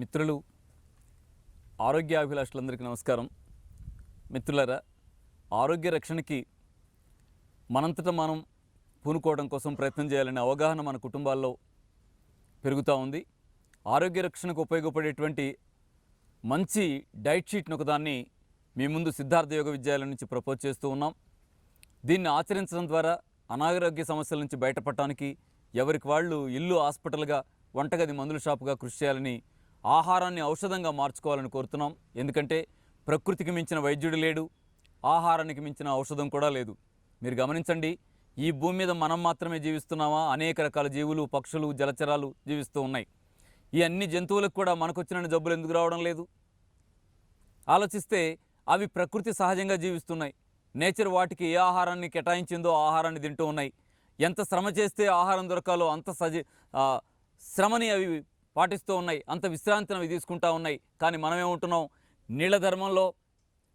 మిత్రులు ఆరోగ్యాభిలాషులందరికీ నమస్కారం. మిత్రులారా, ఆరోగ్య రక్షణకి మనంతట మనం పూనుకోవడం కోసం ప్రయత్నం చేయాలనే అవగాహన మన కుటుంబాల్లో పెరుగుతూ ఉంది. ఆరోగ్య రక్షణకు ఉపయోగపడేటువంటి మంచి డైట్ షీట్ను ఒకదాన్ని మీ ముందు సిద్ధార్థ యోగ విద్యాలయం నుంచి ప్రపోజ్ చేస్తూ ఉన్నాం. దీన్ని ఆచరించడం ద్వారా అనారోగ్య సమస్యల నుంచి బయటపడటానికి ఎవరికి వాళ్ళు ఇల్లు హాస్పిటల్గా, వంటగది మందుల షాపుగా కృషి చేయాలని, ఆహారాన్ని ఔషధంగా మార్చుకోవాలని కోరుతున్నాం. ఎందుకంటే ప్రకృతికి మించిన వైద్యుడు లేడు, ఆహారానికి మించిన ఔషధం కూడా లేదు. మీరు గమనించండి, ఈ భూమి మీద మనం మాత్రమే జీవిస్తున్నామా? అనేక రకాల జీవులు, పక్షులు, జలచరాలు జీవిస్తూ ఉన్నాయి. ఈ అన్ని జంతువులకు కూడా మనకొచ్చిన జబ్బులు ఎందుకు రావడం లేదు? ఆలోచిస్తే అవి ప్రకృతి సహజంగా జీవిస్తున్నాయి. నేచర్ వాటికి ఏ ఆహారాన్ని కేటాయించిందో ఆహారాన్ని తింటూ ఉన్నాయి. ఎంత శ్రమ చేస్తే ఆహారం దొరకాలో అంత శ్రమని అవి పాటిస్తూ ఉన్నాయి, అంత విశ్రాంతిని అవి తీసుకుంటూ ఉన్నాయి. కానీ మనమేముంటున్నాం? నీళ్ళ ధర్మంలో,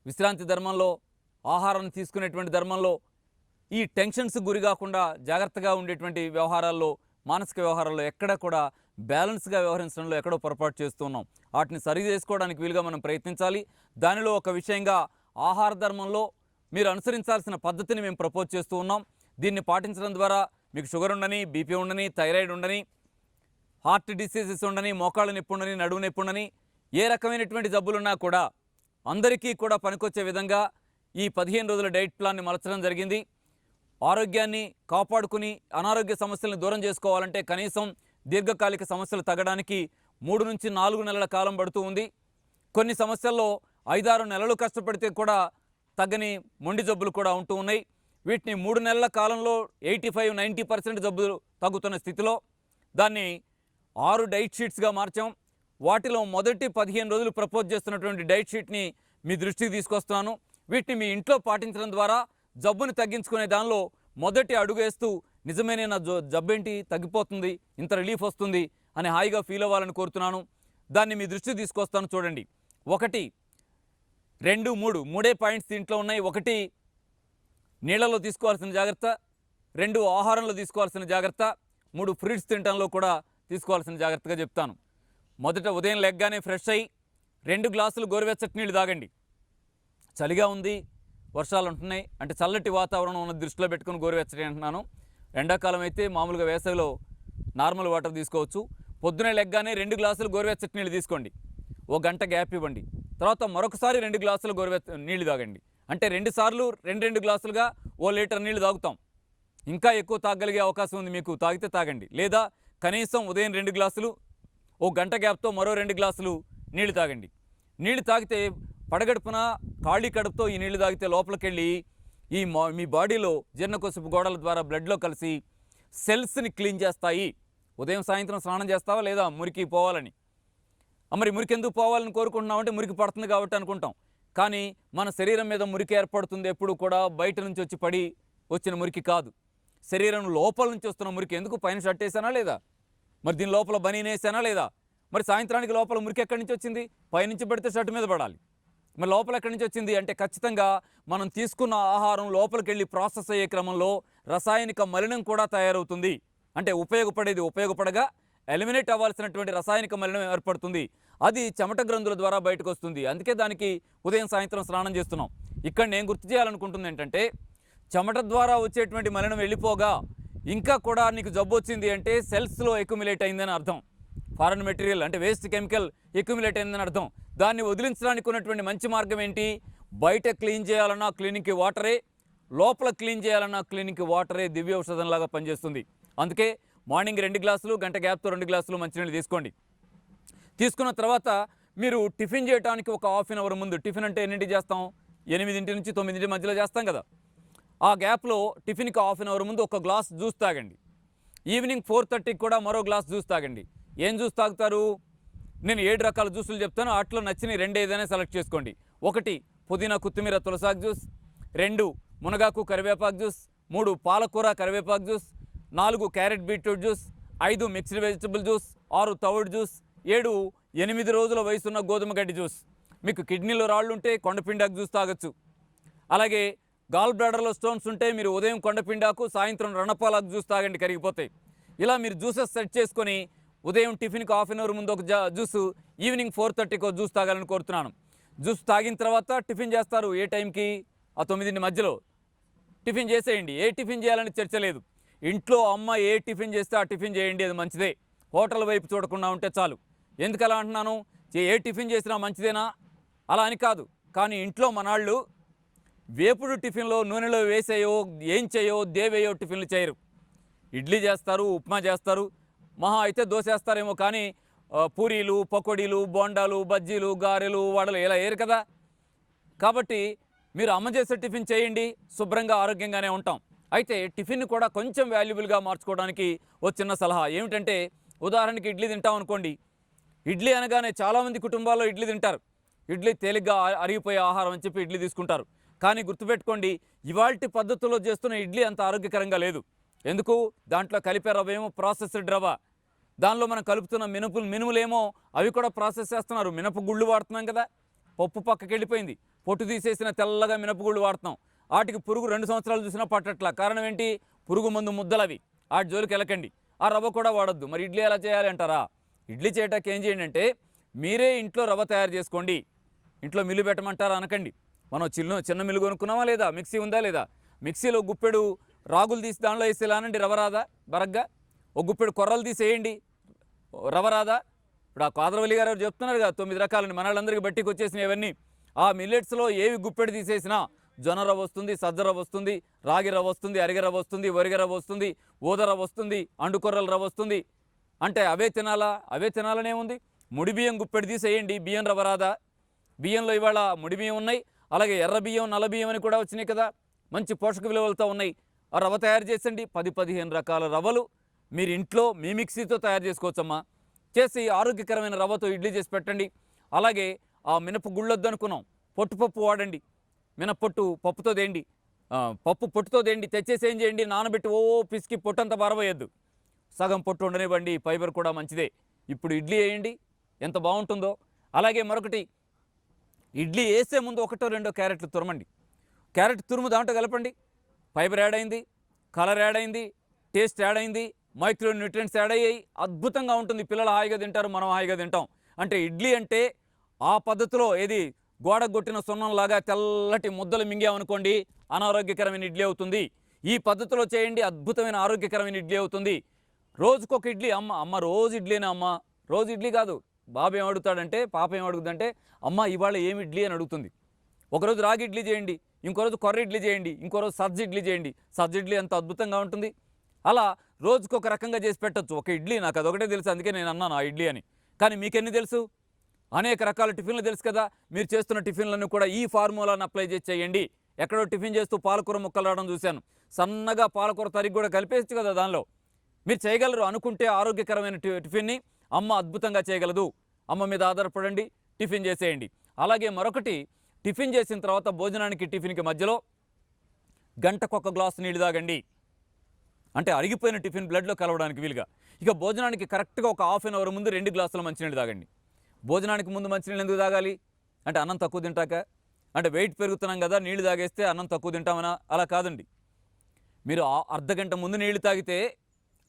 విశ్రాంతి ధర్మంలో, ఆహారాన్ని తీసుకునేటువంటి ధర్మంలో ఈ టెన్షన్స్ గురి కాకుండా జాగ్రత్తగా ఉండేటువంటి వ్యవహారాల్లో, మానసిక వ్యవహారాల్లో ఎక్కడ కూడా బ్యాలెన్స్గా వ్యవహరించడంలో ఎక్కడో పొరపాటు చేస్తున్నాం. వాటిని సరి చేసుకోవడానికి వీలుగా మనం ప్రయత్నించాలి. దానిలో ఒక విషయంగా ఆహార ధర్మంలో మీరు అనుసరించాల్సిన పద్ధతిని మేము ప్రపోజ్ చేస్తూ ఉన్నాం. దీన్ని పాటించడం ద్వారా మీకు షుగర్ ఉండని, బీపీ ఉండని, థైరాయిడ్ ఉండని, హార్ట్ డిసీజెస్ ఉండని, మోకాళ్ళ నొప్పి ఉండని, నడువు నొప్పి ఉండని, ఏ రకమైనటువంటి జబ్బులున్నా కూడా అందరికీ కూడా పనికొచ్చే విధంగా ఈ 15 రోజుల డైట్ ప్లాన్ని మలచడం జరిగింది. ఆరోగ్యాన్ని కాపాడుకుని అనారోగ్య సమస్యలను దూరం చేసుకోవాలంటే కనీసం దీర్ఘకాలిక సమస్యలు తగ్గడానికి 3 నుంచి 4 నెలల కాలం పడుతూ ఉంది. కొన్ని సమస్యల్లో 5-6 నెలలు కష్టపడితే కూడా తగ్గని మొండి జబ్బులు కూడా ఉంటూ ఉన్నాయి. వీటిని 3 నెలల కాలంలో 85-90% జబ్బులు తగ్గుతున్న స్థితిలో దాన్ని 6 డైట్ షీట్స్గా మార్చాం. వాటిలో మొదటి 15 రోజులు ప్రపోజ్ చేస్తున్నటువంటి డైట్ షీట్ని మీ దృష్టికి తీసుకొస్తున్నాను. వీటిని మీ ఇంట్లో పాటించడం ద్వారా జబ్బుని తగ్గించుకునే దానిలో మొదటి అడుగు వేస్తూ నిజమేనే నా జబ్బేంటి తగ్గిపోతుంది, ఇంత రిలీఫ్ వస్తుంది అని హాయిగా ఫీల్ అవ్వాలని కోరుతున్నాను. దాన్ని మీ దృష్టికి తీసుకొస్తాను. చూడండి, 1, 2, 3 పాయింట్స్ దీంట్లో ఉన్నాయి. 1 నీళ్ళలో తీసుకోవాల్సిన జాగ్రత్త, 2 ఆహారంలో తీసుకోవాల్సిన జాగ్రత్త, 3 ఫ్రూట్స్ తినడంలో కూడా తీసుకోవాల్సిన జాగ్రత్తగా చెప్తాను. మొదట ఉదయం లెగ్గానే ఫ్రెష్ అయ్యి 2 గ్లాసులు గోరువెచ్చటి నీళ్ళు తాగండి. చలిగా ఉంది, వర్షాలు ఉంటున్నాయి అంటే చల్లటి వాతావరణం ఉన్న దృష్టిలో పెట్టుకుని గోరువెచ్చటి అంటున్నాను. ఎండాకాలం అయితే మామూలుగా వేసవిలో నార్మల్ వాటర్ తీసుకోవచ్చు. పొద్దునే లెగ్గానే 2 గ్లాసులు గోరువెచ్చటి నీళ్ళు తీసుకోండి. 1 గంట గ్యాప్ ఇవ్వండి. తర్వాత మరొకసారి 2 గ్లాసులు నీళ్ళు తాగండి. అంటే 2 సార్లు 2 గ్లాసులుగా 1 లీటర్ నీళ్ళు తాగుతాం. ఇంకా ఎక్కువ తాగలిగే అవకాశం ఉంది మీకు, తాగితే తాగండి. లేదా కనీసం ఉదయం 2 గ్లాసులు, 1 గంట గ్యాప్తో మరో 2 గ్లాసులు నీళ్ళు తాగండి. నీళ్ళు తాగితే పడగడుపున ఖాళీ కడుపుతో ఈ నీళ్లు తాగితే లోపలికి వెళ్ళి మీ బాడీలో జీర్ణకోశపు గోడల ద్వారా బ్లడ్లో కలిసి సెల్స్ని క్లీన్ చేస్తాయి. ఉదయం సాయంత్రం స్నానం చేస్తావా లేదా మురికి పోవాలని? మరి మురికి ఎందుకు పోవాలని కోరుకుంటున్నాం అంటే మురికి పడుతుంది కాబట్టి అనుకుంటాం. కానీ మన శరీరం మీద మురికి ఏర్పడుతుంది ఎప్పుడు కూడా బయట నుంచి వచ్చి పడి వచ్చిన మురికి కాదు, శరీరం లోపల నుంచి వస్తున్న మురికి. ఎందుకు? పైన షర్ట్ వేసానా లేదా? మరి దీని లోపల బనీన్ వేసానా లేదా? మరి సాయంత్రానికి లోపల మురికి ఎక్కడి నుంచి వచ్చింది? పైనుంచి పడితే షర్ట్ మీద పడాలి. మరి లోపల ఎక్కడి నుంచి వచ్చింది అంటే ఖచ్చితంగా మనం తీసుకున్న ఆహారం లోపలికి వెళ్ళి ప్రాసెస్ అయ్యే క్రమంలో రసాయనిక మలినం కూడా తయారవుతుంది. అంటే ఉపయోగపడగా ఎలిమినేట్ అవ్వాల్సినటువంటి రసాయనిక మలినం ఏర్పడుతుంది. అది చెమట గ్రంథుల ద్వారా బయటకు వస్తుంది. అందుకే దానికి ఉదయం సాయంత్రం స్నానం చేస్తున్నాం. ఇక్కడ నేను గుర్తు చేయాలనుకుంటుంది ఏంటంటే, చెమట ద్వారా వచ్చేటువంటి మలినం వెళ్ళిపోగా ఇంకా కూడా నీకు జబ్బు వచ్చింది అంటే సెల్స్లో ఎక్యుమిలేట్ అయిందని అర్థం. ఫారెన్ మెటీరియల్ అంటే వేస్ట్ కెమికల్ ఎక్యుమిలేట్ అయిందని అర్థం. దాన్ని వదిలించడానికి ఉన్నటువంటి మంచి మార్గం ఏంటి? బయట క్లీన్ చేయాలన్నా క్లీనింగ్కి వాటరే, లోపల క్లీన్ చేయాలన్నా క్లీనింగ్కి వాటరే దివ్య ఔషధంలాగా పనిచేస్తుంది. అందుకే మార్నింగ్ 2 గ్లాసులు, గంట గ్యాప్తో 2 గ్లాసులు మంచినీళ్ళు తీసుకోండి. తీసుకున్న తర్వాత మీరు టిఫిన్ చేయడానికి ఒక హాఫ్ అన్ అవర్ ముందు, టిఫిన్ అంటే ఎన్నింటికి చేస్తాం? 8 నుంచి 9 మధ్యలో చేస్తాం కదా. ఆ గ్యాప్లో టిఫిన్కి హాఫ్ అన్ అవర్ ముందు ఒక గ్లాస్ జ్యూస్ తాగండి. ఈవినింగ్ 4:30కి కూడా మరో గ్లాస్ జ్యూస్ తాగండి. ఏం జ్యూస్ తాగుతారు? నేను 7 రకాల జ్యూసులు చెప్తాను, వాటిలో నచ్చిన 2 ఏదైనా సెలెక్ట్ చేసుకోండి. 1 పుదీనా కొత్తిమీర తులసాకు జ్యూస్, 2 మునగాకు కరివేపాకు జ్యూస్, 3 పాలకూర కరివేపాకు juice, 4 carrot beetroot juice, 5 mixed vegetable juice, 6 తవుడు జ్యూస్, 7 8 రోజుల వయసున్న గోధుమ గడ్డి జ్యూస్. మీకు కిడ్నీలో రాళ్ళు ఉంటే కొండపిండాకు జ్యూస్ తాగొచ్చు. అలాగే గాల్ బ్లాడర్లో స్టోన్స్ ఉంటే మీరు ఉదయం కొండపిండాకు, సాయంత్రం రణపాలకు జ్యూస్ తాగండి, కరిగిపోతాయి. ఇలా మీరు జ్యూసెస్ సెట్ చేసుకొని ఉదయం టిఫిన్కి హాఫ్ అన్ అవర్ ముందు ఒక జ్యూసు, ఈవినింగ్ 4:30కి ఒక జ్యూస్ తాగాలని కోరుతున్నాను. జ్యూస్ తాగిన తర్వాత టిఫిన్ చేస్తారు. ఏ టైంకి? ఆ 9 మధ్యలో టిఫిన్ చేసేయండి. ఏ టిఫిన్ చేయాలని చర్చ లేదు. ఇంట్లో అమ్మ ఏ టిఫిన్ చేస్తే ఆ టిఫిన్ చేయండి, అది మంచిదే. హోటల్ వైపు చూడకుండా ఉంటే చాలు. ఎందుకలా అంటున్నాను? ఏ టిఫిన్ చేసినా మంచిదేనా అలా అని కాదు. కానీ ఇంట్లో మనాళ్ళు వేపుడు టిఫిన్లో నూనెలో వేసేయో, ఏం చేయో, దేవేయో టిఫిన్లు చేయరు. ఇడ్లీ చేస్తారు, ఉప్మా చేస్తారు, మహా అయితే దోశ వేస్తారేమో. కానీ పూరీలు, పకోడీలు, బోండాలు, బజ్జీలు, గారెలు, వడలు ఇలా వేయరు కదా. కాబట్టి మీరు అమ్మ చేసే టిఫిన్ చేయండి, శుభ్రంగా ఆరోగ్యంగానే ఉంటాం. అయితే టిఫిన్ కూడా కొంచెం వాల్యుబుల్గా మార్చుకోవడానికి ఒక చిన్న సలహా ఏమిటంటే, ఉదాహరణకి ఇడ్లీ తింటాం అనుకోండి. ఇడ్లీ అనగానే చాలామంది కుటుంబాల్లో ఇడ్లీ తింటారు. ఇడ్లీ తేలిగ్గా అరిగిపోయే ఆహారం అని చెప్పి ఇడ్లీ తీసుకుంటారు. కానీ గుర్తుపెట్టుకోండి, ఇవాల్టి పద్ధతుల్లో చేస్తున్న ఇడ్లీ అంత ఆరోగ్యకరంగా లేదు. ఎందుకు? దాంట్లో కలిపే రవ్వ ఏమో ప్రాసెస్డ్ రవ్వ. దానిలో మనం కలుపుతున్న మినుములేమో అవి కూడా ప్రాసెస్ చేస్తున్నారు. మినపగుళ్ళు వాడుతున్నాం కదా. పప్పు పక్కకి వెళ్ళిపోయింది, పొట్టు తీసేసిన తెల్లగా మినపగుళ్ళు వాడుతున్నాం. వాటికి పురుగు 2 సంవత్సరాలు చూసినా పట్టట్లా. కారణం ఏంటి? పురుగు మందు ముద్దలవి. వాటి జోలికి వెళ్ళకండి. ఆ రవ్వ కూడా వాడొద్దు. మరి ఇడ్లీ ఎలా చేయాలి అంటారా? ఇడ్లీ చేయటానికి ఏం చేయండి అంటే, మీరే ఇంట్లో రవ్వ తయారు చేసుకోండి. ఇంట్లో మిల్లు పెట్టమంటారా అనకండి. మనం చిన్న మిల్లు కొనుక్కున్నామా లేదా? మిక్సీ ఉందా లేదా? మిక్సీలో గుప్పెడు రాగులు తీసి దానిలో వేసి లానండి, రవ్వ రాదా? బరగ్గా ఒక గుప్పెడు కొర్రలు తీసి వేయండి, రవ్వ రాదా? ఇప్పుడు ఆ కాదరవల్లి గారు చెప్తున్నారు కదా 9 రకాలని, మనళ్ళందరికీ బట్టికి వచ్చేసినాయి ఇవన్నీ. ఆ మిల్లెట్స్లో ఏవి గుప్పెడు తీసేసినా జొన్న రవ్వ వస్తుంది, సజ్జ రవ్వ వస్తుంది, రాగి రవ్వ వస్తుంది, అరిగ రవ్వ వస్తుంది, వరిగ రవ్వ వస్తుంది, ఊద రవ్వ వస్తుంది, అండుకొర్రల రవ్వ వస్తుంది. అంటే అవే తినాలా? అవే తినాలనే ఉంది. ముడి బియ్యం గుప్పెడు తీసేయండి, బియ్యం రవ్వ రాదా? బియ్యంలో ఇవాళ ముడి బియ్యం ఉన్నాయి, అలాగే ఎర్ర బియ్యం, నల్ల బియ్యం అని కూడా వచ్చినాయి కదా, మంచి పోషక విలువలతో ఉన్నాయి. ఆ రవ్వ తయారు చేసండి. 10-15 రకాల రవ్వలు మీరు ఇంట్లో మీ మిక్సీతో తయారు చేసుకోవచ్చమ్మా. చేసి ఆరోగ్యకరమైన రవ్వతో ఇడ్లీ చేసి పెట్టండి. అలాగే ఆ మినప గుళ్ళొద్దు అనుకున్నాం, పొట్టుపప్పు వాడండి. మినప్పొట్టు పప్పుతో దేండి, పప్పు పొట్టుతో దేండి. తెచ్చేసి ఏం చేయండి, నానబెట్టి పిసికి పొట్టంతా పారబోయొద్దు. సగం పొట్టు ఉండనివ్వండి, ఫైబర్ కూడా మంచిదే. ఇప్పుడు ఇడ్లీ వేయండి, ఎంత బాగుంటుందో. అలాగే మరొకటి, ఇడ్లీ వేసే ముందు 1-2 క్యారెట్లు తురమండి. క్యారెట్ తురుము దాంట్లో కలపండి. ఫైబర్ యాడ్ అయింది, కలర్ యాడ్ అయింది, టేస్ట్ యాడ్ అయింది, మైక్రో న్యూట్రియంట్స్ యాడ్ అయ్యాయి. అద్భుతంగా ఉంటుంది. పిల్లలు హాయిగా తింటారు, మనం హాయిగా తింటాం. అంటే ఇడ్లీ అంటే ఆ పద్ధతిలో ఏది గోడకు కొట్టిన సున్నంలాగా తెల్లటి ముద్దలు మింగామనుకోండి, అనారోగ్యకరమైన ఇడ్లీ అవుతుంది. ఈ పద్ధతిలో చేయండి, అద్భుతమైన ఆరోగ్యకరమైన ఇడ్లీ అవుతుంది. రోజుకొక ఇడ్లీ. అమ్మ రోజు ఇడ్లీనా అమ్మ? రోజు ఇడ్లీ కాదు. బాబు ఏం అడుగుతాడంటే, పాప ఏం అడుగుతుందంటే, అమ్మ ఇవాళ ఏమి ఇడ్లీ అని అడుగుతుంది. ఒకరోజు రాగి ఇడ్లీ చేయండి, ఇంకో రోజు కొర్ర ఇడ్లీ చేయండి, ఇంకో రోజు సజ్జ ఇడ్లీ చేయండి. సజ్జ ఇడ్లీ ఎంత అద్భుతంగా ఉంటుంది. అలా రోజుకొక రకంగా చేసి పెట్టచ్చు. ఒక ఇడ్లీ నాకు అదొకటే తెలుసు, అందుకే నేను అన్నాను ఆ ఇడ్లీ అని. కానీ మీకెన్ని తెలుసు? అనేక రకాల టిఫిన్లు తెలుసు కదా. మీరు చేస్తున్న టిఫిన్లను కూడా ఈ ఫార్ములాను అప్లై చేసి చేయండి. ఎక్కడో టిఫిన్ చేస్తూ పాలకూర ముక్కలు రావడం చూశాను. సన్నగా పాలకూర తరిగి కూడా కలిపేయచ్చు కదా దానిలో. మీరు చేయగలరు అనుకుంటే ఆరోగ్యకరమైన టిఫిన్ని అమ్మ అద్భుతంగా చేయగలదు. అమ్మ మీద ఆధారపడండి, టిఫిన్ చేసేయండి. అలాగే మరొకటి, టిఫిన్ చేసిన తర్వాత భోజనానికి టిఫిన్కి మధ్యలో గంటకొక గ్లాసు నీళ్ళు తాగండి. అంటే అరిగిపోయిన టిఫిన్ బ్లడ్లో కలవడానికి వీలుగా. ఇక భోజనానికి కరెక్ట్గా ఒక హాఫ్ అన్ అవర్ ముందు 2 గ్లాసుల మంచినీళ్ళు తాగండి. భోజనానికి ముందు మంచినీళ్ళు ఎందుకు తాగాలి అంటే, అన్నం తక్కువ తింటాక. అంటే వెయిట్ పెరుగుతున్నాం కదా, నీళ్లు తాగేస్తే అన్నం తక్కువ తింటామనా? అలా కాదండి. మీరు అర్ధగంట ముందు నీళ్లు తాగితే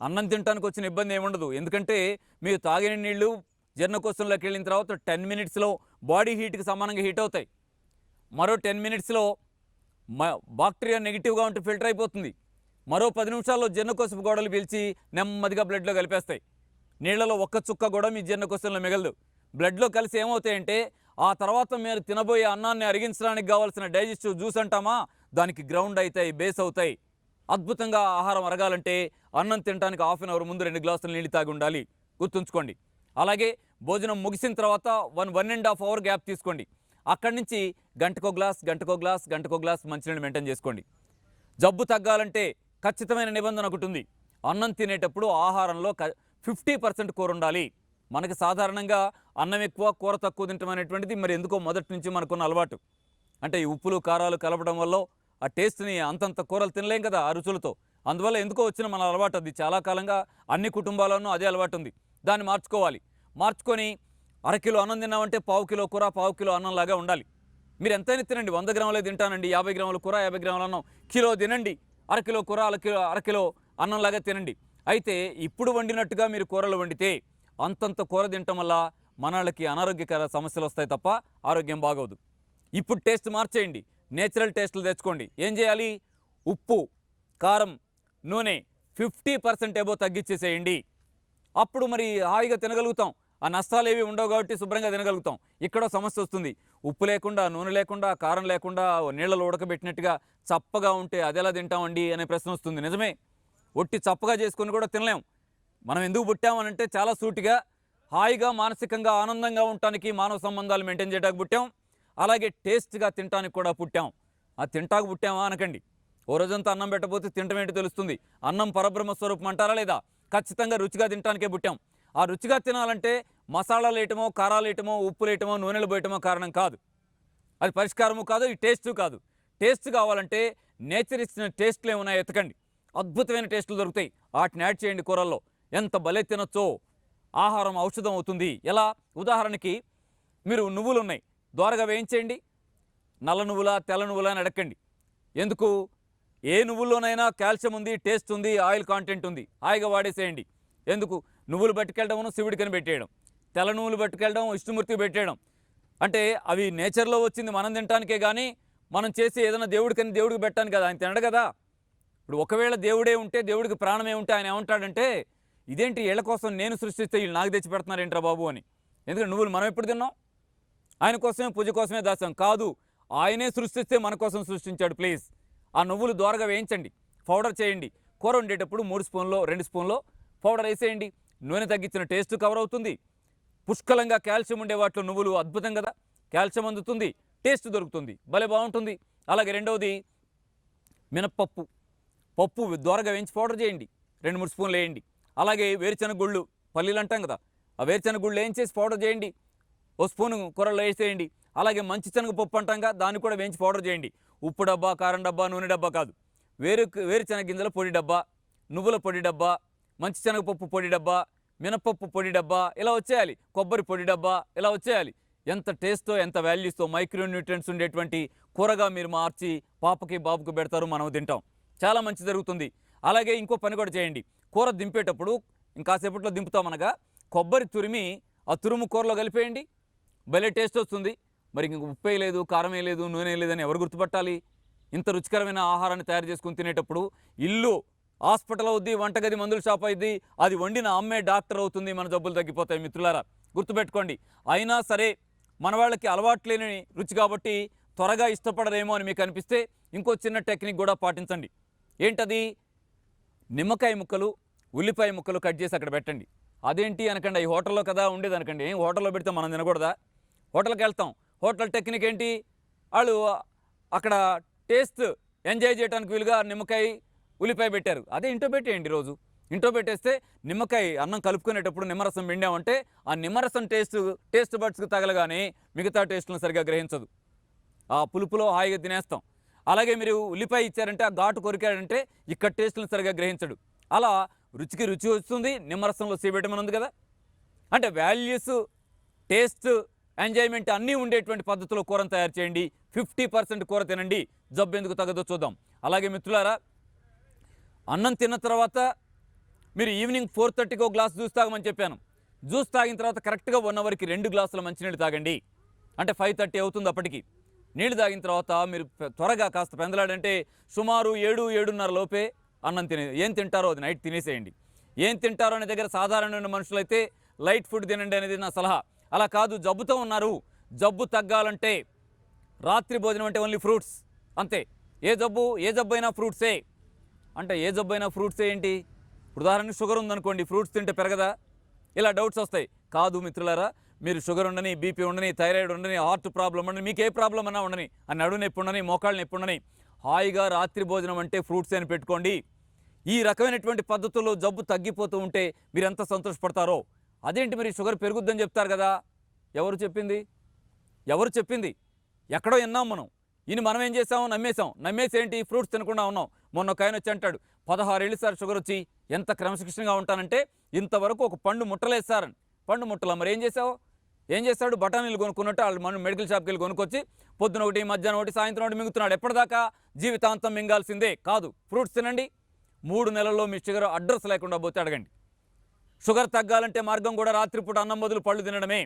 అన్నం తినడానికి వచ్చిన ఇబ్బంది ఏముండదు. ఎందుకంటే మీరు తాగిన నీళ్లు జీర్ణకోశంలోకి వెళ్ళిన తర్వాత 10 మినిట్స్లో బాడీ హీట్కి సమానంగా హీట్ అవుతాయి. మరో 10 మినిట్స్లో బాక్టీరియా నెగిటివ్గా ఉంటే ఫిల్టర్ అయిపోతుంది. మరో 10 నిమిషాల్లో జీర్ణకోశపు గోడలు పీల్చి నెమ్మదిగా బ్లడ్లో కలిపేస్తాయి. నీళ్లలో ఒక్క చుక్క కూడా మీ జీర్ణకోశంలో మిగలదు. బ్లడ్లో కలిసి ఏమవుతాయంటే, ఆ తర్వాత మీరు తినబోయే అన్నాన్ని అరిగించడానికి కావాల్సిన డైజెస్టివ్ జ్యూస్ అంటామా, దానికి గ్రౌండ్ అవుతాయి, బేస్ అవుతాయి. అద్భుతంగా ఆహారం అరగాలంటే అన్నం తినడానికి హాఫ్ అన్ అవర్ ముందు 2 గ్లాసులు నీళ్ళు తాగి ఉండాలి, గుర్తుంచుకోండి. అలాగే భోజనం ముగిసిన తర్వాత 1.5 అవర్ గ్యాప్ తీసుకోండి. అక్కడి నుంచి గంటకో గ్లాస్ మంచినీళ్ళు మెయింటైన్ చేసుకోండి. జబ్బు తగ్గాలంటే ఖచ్చితమైన నిబంధన ఒకటి ఉంది. అన్నం తినేటప్పుడు ఆహారంలో 50% కూర ఉండాలి. మనకి సాధారణంగా అన్నం ఎక్కువ కూర తక్కువ తింటాం అనేటువంటిది మరి ఎందుకో మొదటి నుంచి మనకున్న అలవాటు. అంటే ఈ ఉప్పులు కారాలు కలపడం వల్ల ఆ టేస్ట్ని అంతంత కూరలు తినలేం కదా ఆ రుచులతో. అందువల్ల ఎందుకో వచ్చిన మన అలవాటు అది. చాలా కాలంగా అన్ని కుటుంబాల్లోనూ అదే అలవాటు ఉంది. దాన్ని మార్చుకోవాలి. మార్చుకొని అరకిలో అన్నం తిన్నామంటే 1/2 కిలో కూర 1/2 కిలో అన్నంలాగా ఉండాలి. మీరు ఎంతైనా తినండి. 100 గ్రాములే తింటానండి, 50 గ్రాముల కూర 50 గ్రాముల అన్నం, కిలో తినండి. అరకిలో కూర అరకిలో అన్నంలాగా తినండి. అయితే ఇప్పుడు వండినట్టుగా మీరు కూరలు వండితే అంతంత కూర తినటం వల్ల మనళ్ళకి అనారోగ్యకర సమస్యలు వస్తాయి తప్ప ఆరోగ్యం బాగోదు. ఇప్పుడు టేస్ట్ మార్చేయండి, నేచురల్ టేస్టులు తెచ్చుకోండి. ఏం చేయాలి? ఉప్పు, కారం, నూనె 50% ఎబో తగ్గించేసేయండి. అప్పుడు మరి హాయిగా తినగలుగుతాం. ఆ నష్టాలు ఏవి ఉండవు కాబట్టి శుభ్రంగా తినగలుగుతాం. ఇక్కడో సమస్య వస్తుంది. ఉప్పు లేకుండా, నూనె లేకుండా, కారం లేకుండా, నీళ్ళలో ఉడకబెట్టినట్టుగా చప్పగా ఉంటే అదెలా తింటామండి అనే ప్రశ్న వస్తుంది. నిజమే, ఒట్టి చప్పగా చేసుకొని కూడా తినలేం. మనం ఎందుకు పుట్టామనంటే చాలా సూటిగా, హాయిగా, మానసికంగా ఆనందంగా ఉండటానికి, మానవ సంబంధాలు మెయింటైన్ చేయడానికి పుట్టాం. అలాగే టేస్ట్గా తినటానికి కూడా పుట్టాం. ఆ తింటాకు పుట్టామా అనకండి. ఓ రోజంతా అన్నం పెట్టకపోతే తినటం ఏంటో తెలుస్తుంది. అన్నం పరబ్రహ్మ స్వరూపం అంటారా లేదా? ఖచ్చితంగా రుచిగా తినటానికే పుట్టాం. ఆ రుచిగా తినాలంటే మసాలాలు వేయటమో, కారాలు వేయటమో, ఉప్పులు వేయటమో, నూనెలు పోయటమో కారణం కాదు. అది పరిష్కారము కాదు, ఈ టేస్ట్ కాదు. టేస్ట్ కావాలంటే నేచర్ ఇచ్చిన టేస్ట్లు ఏమున్నా ఎతకండి. అద్భుతమైన టేస్టులు దొరుకుతాయి. వాటిని యాడ్ చేయండి కూరల్లో. ఎంత భలే తినొచ్చో. ఆహారం ఔషధం అవుతుంది. ఎలా? ఉదాహరణకి మీరు నువ్వులు ఉన్నాయి, దోరగా వేయించేయండి. నల్ల నువ్వులా, తెల్ల నువ్వులా అని అడగండి. ఎందుకు? ఏ నువ్వుల్లోనైనా కాల్షియం ఉంది, టేస్ట్ ఉంది, ఆయిల్ కాంటెంట్ ఉంది. హాయిగా వాడేసేయండి. ఎందుకు? నువ్వులు పట్టుకెళ్ళడం శివుడికని పెట్టేయడం, తెల్ల నువ్వులు పట్టుకెళ్ళడం విష్ణుమూర్తికి పెట్టేయడం. అంటే అవి నేచర్లో వచ్చింది మనం తినటానికే కానీ మనం చేసి ఏదైనా దేవుడికని దేవుడికి పెట్టాను కదా, ఆయన తినడు కదా. ఇప్పుడు ఒకవేళ దేవుడే ఉంటే, దేవుడికి ప్రాణమే ఉంటే ఆయన ఏమంటాడంటే, ఇదేంటి వీళ్ళ కోసం నేను సృష్టిస్తే వీళ్ళు నాకు తెచ్చి పెడుతున్నారు ఏంట్రా బాబు అని. ఎందుకంటే నువ్వులు మనం ఎప్పుడు తిన్నాం? ఆయన కోసమే, పూజ కోసమే దాచాం కాదు. ఆయనే సృష్టిస్తే మన కోసం సృష్టించాడు. ప్లీజ్ ఆ నువ్వులు దోరగా వేయించండి, పౌడర్ చేయండి. కూర వండేటప్పుడు 3 స్పూన్లో 2 స్పూన్లో పౌడర్ వేసేయండి. నూనె తగ్గించిన టేస్ట్ కవర్ అవుతుంది. పుష్కలంగా కాల్షియం ఉండే వాటిలో నువ్వులు అద్భుతం కదా. కాల్షియం అందుతుంది, టేస్ట్ దొరుకుతుంది, భలే బాగుంటుంది. అలాగే రెండవది మినప్పప్పు. పప్పు దోరగా వేయించి పౌడర్ చేయండి, 2-3 స్పూన్లు వేయండి. అలాగే వేరుశెనగ గుళ్ళు, పల్లీలు అంటాం కదా, ఆ వేరుశెనగ గుళ్ళు వేయించేసి పౌడర్ చేయండి, ఓ స్పూను కూరలో వేసేయండి. అలాగే మంచి శనగపప్పు అంటాంగా, దాన్ని కూడా వేయించి పౌడర్ చేయండి. ఉప్పు డబ్బా, కారం డబ్బా, నూనె డబ్బా కాదు, వేరుశెనగ గింజల పొడి డబ్బా, నువ్వుల పొడి డబ్బా, మంచి శనగపప్పు పొడి డబ్బా, మినపప్పు పొడి డబ్బా, ఇలా వచ్చేయాలి. కొబ్బరి పొడి డబ్బా, ఇలా వచ్చేయాలి. ఎంత టేస్టో, ఎంత వాల్యూస్తో, మైక్రోన్యూట్రియంట్స్ ఉండేటువంటి కూరగా మీరు మార్చి పాపకి బాబుకి పెడతారు, మనం తింటాం. చాలా మంచి జరుగుతుంది. అలాగే ఇంకో పని కూడా చేయండి. కూర దింపేటప్పుడు ఇంకాసేపట్లో దింపుతామనగా కొబ్బరి తురిమి ఆ తురుము కూరలో కలిపేయండి. భలే టేస్ట్ వస్తుంది. మరి ఇంక ఉప్పు వేయలేదు, కారం వేయలేదు, నూనె వేయలేదని ఎవరు గుర్తుపట్టాలి? ఇంత రుచికరమైన ఆహారాన్ని తయారు చేసుకుని తినేటప్పుడు ఇల్లు హాస్పిటల్ అవుద్ది, వంటగది మందుల షాప్ అయింది, అది వండిన అమ్మే డాక్టర్ అవుతుంది, మన జబ్బులు తగ్గిపోతాయి. మిత్రులారా గుర్తుపెట్టుకోండి. అయినా సరే మన వాళ్ళకి అలవాటు లేని రుచి కాబట్టి త్వరగా ఇష్టపడరేమో అని మీకు అనిపిస్తే ఇంకో చిన్న టెక్నిక్ కూడా పాటించండి. ఏంటది? నిమ్మకాయ ముక్కలు, ఉల్లిపాయ ముక్కలు కట్ చేసి అక్కడ పెట్టండి. అదేంటి అనకండి, ఈ హోటల్లో కదా ఉండేది అనకండి. ఏం హోటల్లో పెడితే మనం తినకూడదా? హోటల్కి వెళ్తాం, హోటల్ టెక్నిక్ ఏంటి? వాళ్ళు అక్కడ టేస్ట్ ఎంజాయ్ చేయడానికి వీలుగా నిమ్మకాయ, ఉల్లిపాయ పెట్టారు. అదే ఇంట్లో పెట్టేయండి. రోజు ఇంట్లో పెట్టేస్తే నిమ్మకాయ అన్నం కలుపుకునేటప్పుడు నిమ్మరసం పిండామంటే ఆ నిమ్మరసం టేస్ట్ బడ్స్కి తగలగానే మిగతా టేస్ట్లను సరిగా గ్రహించదు. ఆ పులుపులో హాయిగా తినేస్తాం. అలాగే మీరు ఉల్లిపాయ ఇచ్చారంటే, ఆ ఘాటు కొరికాడంటే ఇక్కడ టేస్ట్లను సరిగా గ్రహించడు. అలా రుచికి రుచి వస్తుంది. నిమ్మరసంలో సి విటమిన్ ఉంది కదా. అంటే వాల్యూస్, టేస్ట్, ఎంజాయ్మెంట్ అన్నీ ఉండేటువంటి పద్ధతిలో కూరను తయారు చేయండి. 50% కూర తినండి. జబ్బు ఎందుకు తగ్గదో చూద్దాం. అలాగే మిత్రులారా, అన్నం తిన్న తర్వాత మీరు ఈవినింగ్ 4:30కి ఒక గ్లాస్ జ్యూస్ తాగమని చెప్పాను. జ్యూస్ తాగిన తర్వాత కరెక్ట్గా 1 అవర్కి 2 గ్లాసుల మంచినీళ్ళు తాగండి. అంటే 5:30 అవుతుంది అప్పటికి. నీళ్ళు తాగిన తర్వాత మీరు త్వరగా కాస్త పెందలాడంటే సుమారు 7-7:30 లోపే అన్నం ఏం తింటారో అది నైట్ తినేసేయండి. ఏం తింటారో అనే దగ్గర సాధారణమైన మనుషులైతే లైట్ ఫుడ్ తినండి అనేది నా సలహా. అలా కాదు, జబ్బుతో ఉన్నారు, జబ్బు తగ్గాలంటే రాత్రి భోజనం అంటే ఓన్లీ ఫ్రూట్స్ అంతే. ఏ జబ్బు అయినా ఫ్రూట్సే. అంటే ఏ జబ్బు అయినా ఫ్రూట్సే ఏంటి? ఉదాహరణకి షుగర్ ఉందనుకోండి, ఫ్రూట్స్ తింటే పెరగదా? ఇలా డౌట్స్ వస్తాయి. కాదు మిత్రులారా, మీరు షుగర్ ఉండని, బీపీ ఉండని, థైరాయిడ్ ఉండని, హార్ట్ ప్రాబ్లం ఉండని, మీకు ఏ ప్రాబ్లం అన్నా ఉండని, ఆ నడువు నొప్పి ఉండని, మోకాళ్ళు నొప్పి ఉండని, హాయిగా రాత్రి భోజనం అంటే ఫ్రూట్స్ అని పెట్టుకోండి. ఈ రకమైనటువంటి పద్ధతుల్లో జబ్బు తగ్గిపోతూ ఉంటే మీరు ఎంత సంతోషపడతారో. అదేంటి మరి షుగర్ పెరుగుద్దని చెప్తారు కదా, ఎవరు చెప్పింది? ఎక్కడో విన్నాం మనం. మనం ఏం చేసాము? నమ్మేసి ఏంటి, ఫ్రూట్స్ తినకుండా ఉన్నాం. మొన్న ఒక ఆయన వచ్చి అంటాడు, 16 ఏళ్ళు సార్ షుగర్ వచ్చి, ఎంత క్రమశిక్షణగా ఉంటానంటే ఇంతవరకు ఒక పండు ముట్టలేదు సార్ అని. పండు ముట్టలా? మరి ఏం చేస్తాడు? బఠానీలు కొనుక్కున్నట్టు వాళ్ళు మనం మెడికల్ షాప్కి వెళ్ళి కొనుక్కొచ్చి పొద్దున ఒకటి, మధ్యాహ్నం ఒకటి, సాయంత్రం ఒకటి మింగుతున్నాడు. ఎప్పటిదాకా? జీవితాంతం మింగాల్సిందే. కాదు, ఫ్రూట్స్ తినండి. 3 నెలల్లో మీ షుగర్ అడ్రస్ లేకుండా పోతే అడగండి. షుగర్ తగ్గాలంటే మార్గం కూడా రాత్రిపూట అన్నం బదులు పళ్ళు తినడమే.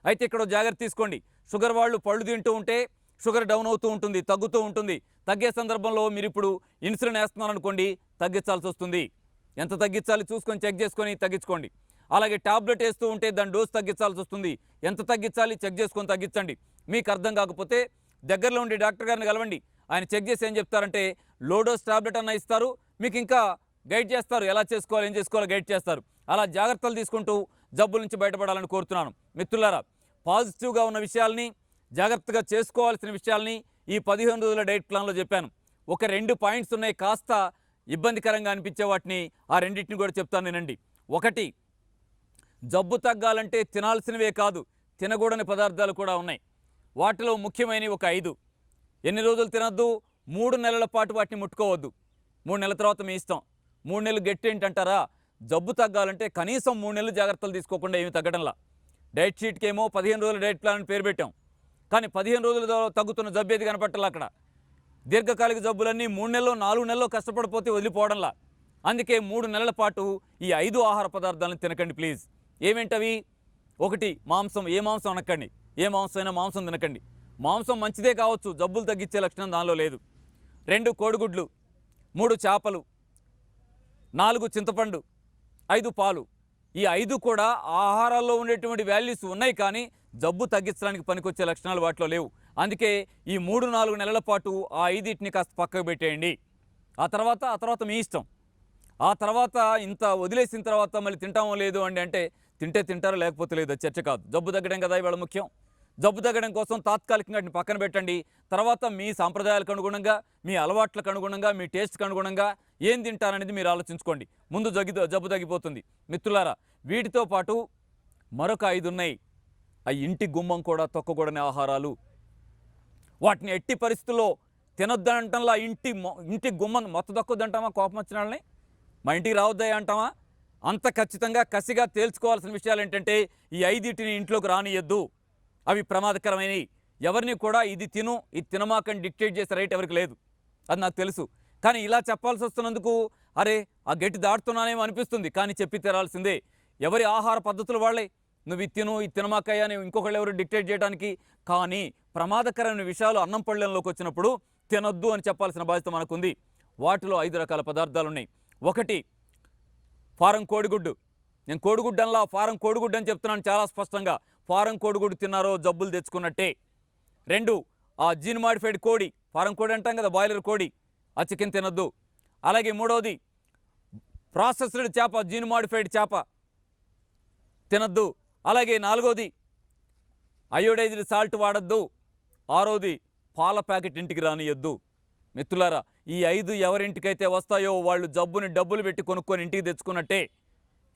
అయితే ఇక్కడ జాగ్రత్త తీసుకోండి. షుగర్ వాళ్ళు పళ్ళు తింటూ ఉంటే షుగర్ డౌన్ అవుతూ ఉంటుంది, తగ్గుతూ ఉంటుంది. తగ్గే సందర్భంలో మీరు ఇప్పుడు ఇన్సులిన్ వేస్తున్నారనుకోండి, తగ్గించాల్సి వస్తుంది. ఎంత తగ్గించాలి చూసుకొని చెక్ చేసుకొని తగ్గించుకోండి. అలాగే టాబ్లెట్ వేస్తూ ఉంటే దాని డోస్ తగ్గించాల్సి వస్తుంది. ఎంత తగ్గించాలి చెక్ చేసుకొని తగ్గించండి. మీకు అర్థం కాకపోతే దగ్గరలో ఉండే డాక్టర్ గారిని కలవండి. ఆయన చెక్ చేసి ఏం చెప్తారంటే లో డోస్ టాబ్లెట్ అన్న ఇస్తారు, మీకు ఇంకా గైడ్ చేస్తారు, ఎలా చేసుకోవాలి ఏం చేసుకోవాలో గైడ్ చేస్తారు. అలా జాగ్రత్తలు తీసుకుంటూ జబ్బుల నుంచి బయటపడాలని కోరుతున్నాను. మిత్రులారా, పాజిటివ్గా ఉన్న విషయాల్ని, జాగ్రత్తగా చేసుకోవాల్సిన విషయాల్ని ఈ 15 రోజుల డైట్ ప్లాన్లో చెప్పాను. ఒక 2 పాయింట్స్ ఉన్నాయి కాస్త ఇబ్బందికరంగా అనిపించే వాటిని, ఆ రెండింటిని కూడా చెప్తాను వినండి. ఒకటి, జబ్బు తగ్గాలంటే తినాల్సినవే కాదు తినకూడని పదార్థాలు కూడా ఉన్నాయి. వాటిలో ముఖ్యమైనవి ఒక 5. ఎన్ని రోజులు తినద్దు? 3 నెలల పాటు వాటిని ముట్టుకోవద్దు. 3 నెలల తర్వాత మీ ఇష్టం. 3 నెలలు గట్టి ఏంటంటారా? జబ్బు తగ్గాలంటే కనీసం 3 నెలలు జాగ్రత్తలు తీసుకోకుండా ఏమి తగ్గడంలా. డైట్ షీట్కి ఏమో 15 రోజుల డైట్ ప్లాన్ అని పేరు పెట్టాం, కానీ 15 రోజులు తగ్గుతున్న జబ్బు ఏది కనపట్టాలి అక్కడ. దీర్ఘకాలిక జబ్బులన్నీ 3 నెలల్లో 4 నెలల్లో కష్టపడిపోతే వదిలిపోవడంలా. అందుకే 3 నెలల పాటు ఈ 5 ఆహార పదార్థాలను తినకండి ప్లీజ్. ఏమేంటవి? 1, మాంసం. ఏ మాంసం అనకండి, ఏ మాంసం అయినా మాంసం తినకండి. మాంసం మంచిదే కావచ్చు, జబ్బులు తగ్గించే లక్షణం దానిలో లేదు. 2, కోడిగుడ్లు. 3, చేపలు. 4, చింతపండు. 5, పాలు. ఈ 5 కూడా ఆహారాల్లో ఉండేటువంటి వాల్యూస్ ఉన్నాయి, కానీ జబ్బు తగ్గించడానికి పనికొచ్చే లక్షణాలు వాటిలో లేవు. అందుకే ఈ 3-4 నెలల పాటు ఆ 5టిని కాస్త పక్కకు పెట్టేయండి. ఆ తర్వాత మీ ఇష్టం. ఆ తర్వాత ఇంత వదిలేసిన తర్వాత మళ్ళీ తింటామో లేదు అంటే తింటే తింటారో లేకపోతే లేదు, చర్చ కాదు. జబ్బు తగ్గడం కదా ఇవాళ ముఖ్యం. జబ్బు తగ్గడం కోసం తాత్కాలికంగా వాటిని పక్కన పెట్టండి. తర్వాత మీ సాంప్రదాయాలకు అనుగుణంగా, మీ అలవాట్లకు అనుగుణంగా, మీ టేస్ట్కి అనుగుణంగా ఏం తింటారనేది మీరు ఆలోచించుకోండి. ముందు జబ్బు తగ్గిపోతుంది. మిత్రులారా, వీటితో పాటు మరొక 5 ఉన్నాయి. ఆ ఇంటి గుమ్మం కూడా తొక్కకూడని ఆహారాలు. వాటిని ఎట్టి పరిస్థితుల్లో తినొద్దంటంలా. ఇంటి గుమ్మం మొత్త తొక్కొద్దంటామా? కోపం వచ్చిన వాళ్ళని మా ఇంటికి రావద్దయ్యా అంటామా? అంత ఖచ్చితంగా కసిగా తేల్చుకోవాల్సిన విషయాలు ఏంటంటే ఈ 5టిని ఇంట్లోకి రానియద్దు. అవి ప్రమాదకరమైనవి. ఎవరిని కూడా ఇది తిను, ఇది తినమాకని డిక్టేట్ చేసే రైట్ ఎవరికి లేదు, అది నాకు తెలుసు. కానీ ఇలా చెప్పాల్సి వస్తున్నందుకు అరే ఆ గట్టి దాటుతున్నానేమో అనిపిస్తుంది, కానీ చెప్పి తీరాల్సిందే. ఎవరి ఆహార పద్ధతులు వాళ్ళే. నువ్వు ఇది తిను, ఇది తినమాకయ్యా అని ఇంకొకళ్ళు ఎవరు డిక్టేట్ చేయడానికి. కానీ ప్రమాదకరమైన విషయాలు అన్నం పళ్ళెంలోకి వచ్చినప్పుడు తినొద్దు అని చెప్పాల్సిన బాధ్యత మనకుంది. వాటిలో 5 రకాల పదార్థాలు ఉన్నాయి. 1, ఫారం కోడిగుడ్డు. నేను కోడిగుడ్డు అనలా, ఫారం కోడిగుడ్డు అని చెప్తున్నాను చాలా స్పష్టంగా. ఫారం కోడిగుడ్డు తిన్నారో జబ్బులు తెచ్చుకున్నట్టే. 2, ఆ జీన్ మాడిఫైడ్ కోడి. ఫారం కోడి అంటాం కదా, బాయిలర్ కోడి, ఆ చికెన్ తినొద్దు. అలాగే 3వది ప్రాసెస్డ్ చేప, జీన్ మాడిఫైడ్ చేప తినొద్దు. అలాగే 4వది అయోడైజ్డ్ సాల్ట్ వాడద్దు. 6వది పాల ప్యాకెట్ ఇంటికి రానియద్దు. మిత్రులారా, ఈ 5 ఎవరింటికైతే వస్తాయో వాళ్ళు జబ్బుని డబ్బులు పెట్టి కొనుక్కొని ఇంటికి తెచ్చుకున్నట్టే.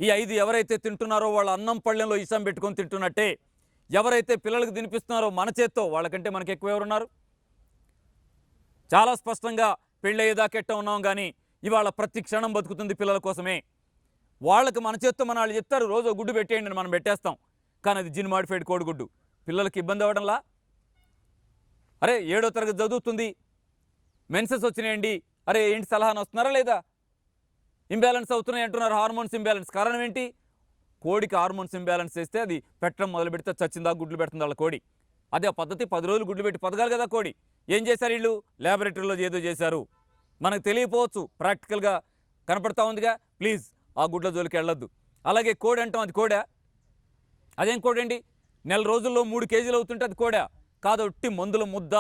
ఈ 5 ఎవరైతే తింటున్నారో వాళ్ళ అన్నం పళ్ళెంలో ఇసం పెట్టుకొని తింటున్నట్టే. ఎవరైతే పిల్లలకు తినిపిస్తున్నారో మన చేత్తో, వాళ్ళకంటే మనకి ఎక్కువ ఎవరున్నారు? చాలా స్పష్టంగా పెళ్ళయ్యేదాకెట్ట ఉన్నాం, కానీ ఇవాళ ప్రతి క్షణం బతుకుతుంది పిల్లల కోసమే. వాళ్ళకి మన చేత్తో మన వాళ్ళు చెప్తారు రోజు గుడ్డు పెట్టేయండి అని మనం పెట్టేస్తాం, కానీ అది జిన్ మాడిఫైడ్ కోడిగుడ్డు. పిల్లలకి ఇబ్బంది అవ్వడంలా? అరే 7వ తరగతి చదువుతుంది, మెన్సెస్ వచ్చినాయండి, అరే ఏంటి సలహాను వస్తున్నారా లేదా? ఇంబ్యాలెన్స్ అవుతున్నాయి అంటున్నారు, హార్మోన్స్ ఇంబ్యాలెన్స్. కారణం ఏంటి? కోడికి హార్మోన్స్ ఇంబ్యాలెన్స్ చేస్తే అది పెట్టడం మొదలు పెడితే చచ్చిందా గుడ్లు పెడుతుంది వాళ్ళ కోడి. అదే ఆ పద్ధతి 10 రోజులు గుడ్లు పెట్టి పదగాలి కదా కోడి. ఏం చేశారు వీళ్ళు? ల్యాబొరేటరీలో ఏదో చేశారు. మనకు తెలియపోవచ్చు, ప్రాక్టికల్గా కనపడతా ఉందిగా. ప్లీజ్ ఆ గుడ్ల జోలికి వెళ్ళొద్దు. అలాగే కోడి అంటాం, అది కోడా? అదేం కోడండి? నెల రోజుల్లో 3 కేజీలు అవుతుంటే అది కోడా కాదు, ఒట్టి మందుల ముద్ద.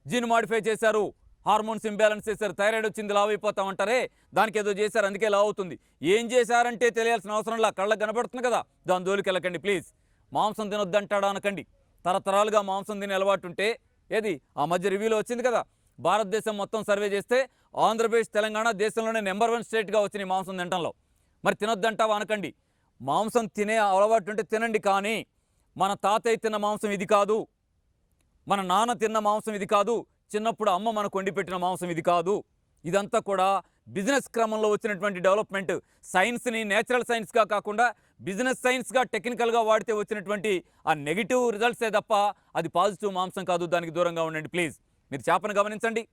జీన్ మాడిఫై చేశారు, హార్మోన్స్ ఇంబ్యాలెన్స్ చేశారు, థైరాయిడ్ వచ్చింది లావ్ అయిపోతామంటారే, దానికి ఏదో చేశారు అందుకే లావ్ అవుతుంది. ఏం చేశారంటే తెలియాల్సిన అవసరంలా, కళ్ళకు కనబడుతుంది కదా, దాని జోలికి వెళ్ళకండి ప్లీజ్. మాంసం తినొద్దంటాడా అనకండి. తరతరాలుగా మాంసం తినే అలవాటు ఉంటే, ఏది ఆ మధ్య రివ్యూలో వచ్చింది కదా, భారతదేశం మొత్తం సర్వే చేస్తే ఆంధ్రప్రదేశ్, తెలంగాణ దేశంలోనే నెంబర్ 1 స్టేట్గా వచ్చినాయి మాంసం తినటంలో. మరి తినొద్దంటావా అనకండి. మాంసం తినే అలవాటు ఉంటే తినండి, కానీ మన తాతయ్య తిన్న మాంసం ఇది కాదు, మన నాన్న తిన్న మాంసం ఇది కాదు, చిన్నప్పుడు అమ్మ మనకు వండి పెట్టిన మాంసం ఇది కాదు. ఇదంతా కూడా బిజినెస్ క్రమంలో వచ్చినటువంటి డెవలప్మెంట్. సైన్స్ని నేచురల్ సైన్స్గా కాకుండా బిజినెస్ సైన్స్గా, టెక్నికల్గా వాడితే వచ్చినటువంటి ఆ నెగిటివ్ రిజల్ట్సే తప్ప అది పాజిటివ్ మాంసం కాదు. దానికి దూరంగా ఉండండి ప్లీజ్. మీరు చేపను గమనించండి,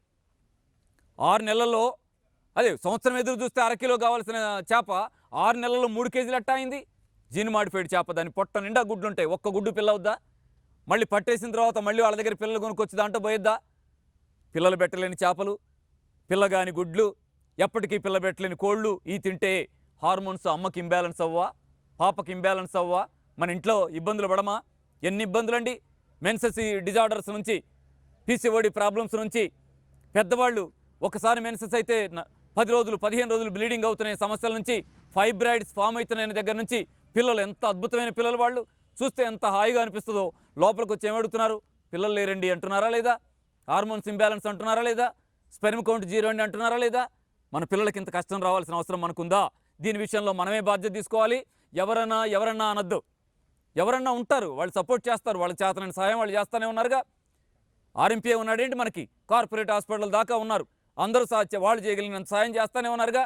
6 నెలల్లో, అదే సంవత్సరం ఎదురు చూస్తే 1/2 కిలో కావాల్సిన చేప 6 నెలల్లో 3 కేజీలు ఎట్టా అయింది? జీనుమాడిపోయాడు చేప, దాని పొట్ట నిండా గుడ్లు ఉంటాయి, ఒక్క గుడ్డు పిల్ల అవుద్దా? మళ్ళీ పట్టేసిన తర్వాత మళ్ళీ వాళ్ళ దగ్గర పిల్లలు కొనుక్కొచ్చి దాంట్లో పోయిద్దా? పిల్లలు పెట్టలేని చేపలు, పిల్లగాని గుడ్లు, ఎప్పటికీ పిల్ల పెట్టలేని కోళ్ళు ఈ తింటే హార్మోన్స్ అమ్మకి ఇంబ్యాలెన్స్ అవ్వా, పాపకి ఇంబ్యాలెన్స్ అవ్వా, మన ఇంట్లో ఇబ్బందులు పడమా? ఎన్ని ఇబ్బందులండి! మెన్సెస్ డిజార్డర్స్ నుంచి, పీసీఓడి ప్రాబ్లమ్స్ నుంచి, పెద్దవాళ్ళు ఒకసారి మెన్సెస్ అయితే 10 రోజులు 15 రోజులు బ్లీడింగ్ అవుతున్న సమస్యల నుంచి, ఫైబ్రాయిడ్స్ ఫామ్ అవుతున్న దగ్గర నుంచి, పిల్లలు ఎంత అద్భుతమైన పిల్లలు, వాళ్ళు చూస్తే ఎంత హాయిగా అనిపిస్తుందో. లోపలికి వచ్చి ఏమడుగుతున్నారు? పిల్లలు లేరండి అంటున్నారా లేదా? హార్మోన్స్ ఇంబ్యాలెన్స్ అంటున్నారా లేదా? స్పెర్మ్ కౌంట్ 0 అండి అంటున్నారా లేదా? మన పిల్లలకి ఇంత కష్టం రావాల్సిన అవసరం మనకుందా? దీని విషయంలో మనమే బాధ్యత తీసుకోవాలి. ఎవరన్నా అనొద్దు. ఎవరన్నా ఉంటారు, వాళ్ళు సపోర్ట్ చేస్తారు, వాళ్ళకి చేతనైన సహాయం వాళ్ళు చేస్తూనే ఉన్నారుగా. ఆర్ఎంపీఏ ఉన్నాడేంటి మనకి, కార్పొరేట్ హాస్పిటల్ దాకా ఉన్నారు, అందరూ వాళ్ళు చేయగలిగినంత సాయం చేస్తూనే ఉన్నారుగా.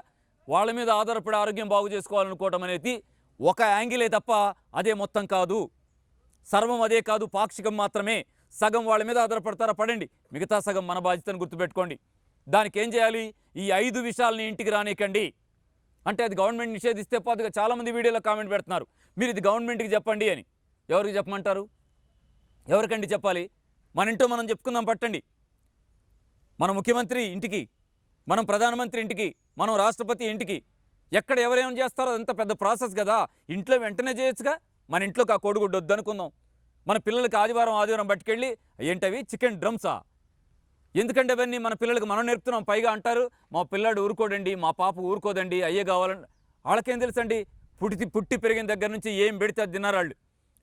వాళ్ళ మీద ఆధారపడి ఆరోగ్యం బాగు చేసుకోవాలనుకోవటం అనేది ఒక యాంగిలే తప్ప అదే మొత్తం కాదు, సర్వం అదే కాదు, పాక్షికం మాత్రమే. సగం వాళ్ళ మీద ఆధారపడతారా, పడండి, మిగతా సగం మన బాధ్యతను గుర్తుపెట్టుకోండి. దానికి ఏం చేయాలి? ఈ 5 విషయాలని ఇంటికి రానికండి. అంటే అది గవర్నమెంట్ నిషేధిస్తే పోదుగా. చాలామంది వీడియోలో కామెంట్ పెడుతున్నారు, మీరు ఇది గవర్నమెంట్కి చెప్పండి అని. ఎవరికి చెప్పమంటారు? ఎవరికండి చెప్పాలి? మన ఇంట్లో మనం చెప్పుకుందాం పట్టండి. మన ముఖ్యమంత్రి ఇంటికి, మనం ప్రధానమంత్రి ఇంటికి, మనం రాష్ట్రపతి ఇంటికి, ఎక్కడ ఎవరేం చేస్తారో అదంతా పెద్ద ప్రాసెస్ కదా. ఇంట్లో వెంటనే చేయొచ్చుగా. మన ఇంట్లోకి ఆ కోడిగుడ్డు వద్దనుకుందాం, మన పిల్లలకి ఆదివారం పట్టుకెళ్ళి ఏంటవి చికెన్ డ్రమ్సా? ఎందుకంటే అవన్నీ మన పిల్లలకి మనం నేర్పుతున్నాం. పైగా అంటారు, మా పిల్లాడు ఊరుకోడండి, మా పాప ఊరుకోదండి, అయ్యే కావాలని. వాళ్ళకేం తెలుసండి? పుట్టి పెరిగిన దగ్గర నుంచి ఏం పెడితే అది తిన్నారు వాళ్ళు.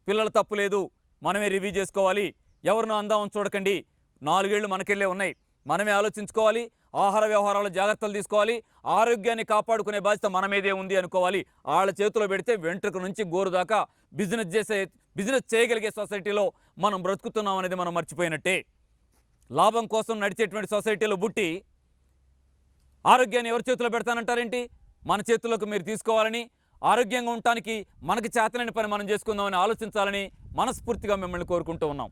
పిల్లల తప్పు లేదు, మనమే రివ్యూ చేసుకోవాలి. ఎవరినో అందామని చూడకండి. 4 ఏళ్ళు మనకెళ్ళే ఉన్నాయి, మనమే ఆలోచించుకోవాలి. ఆహార వ్యవహారాలు జాగ్రత్తలు తీసుకోవాలి. ఆరోగ్యాన్ని కాపాడుకునే బాధ్యత మన మీదే ఉంది అనుకోవాలి. వాళ్ళ చేతిలో పెడితే వెంట్రుక నుంచి గోరు దాకా బిజినెస్ చేయగలిగే సొసైటీలో మనం బ్రతుకుతున్నాం అనేది మనం మర్చిపోయినట్టే. లాభం కోసం నడిచేటువంటి సొసైటీలో బుట్టి ఆరోగ్యాన్ని ఎవరి చేతిలో పెడతానంటారేంటి? మన చేతుల్లోకి మీరు తీసుకోవాలని, ఆరోగ్యంగా ఉండటానికి మనకి చేతనైన పని మనం చేసుకుందామని ఆలోచించాలని మనస్ఫూర్తిగా మిమ్మల్ని కోరుకుంటూ ఉన్నాం.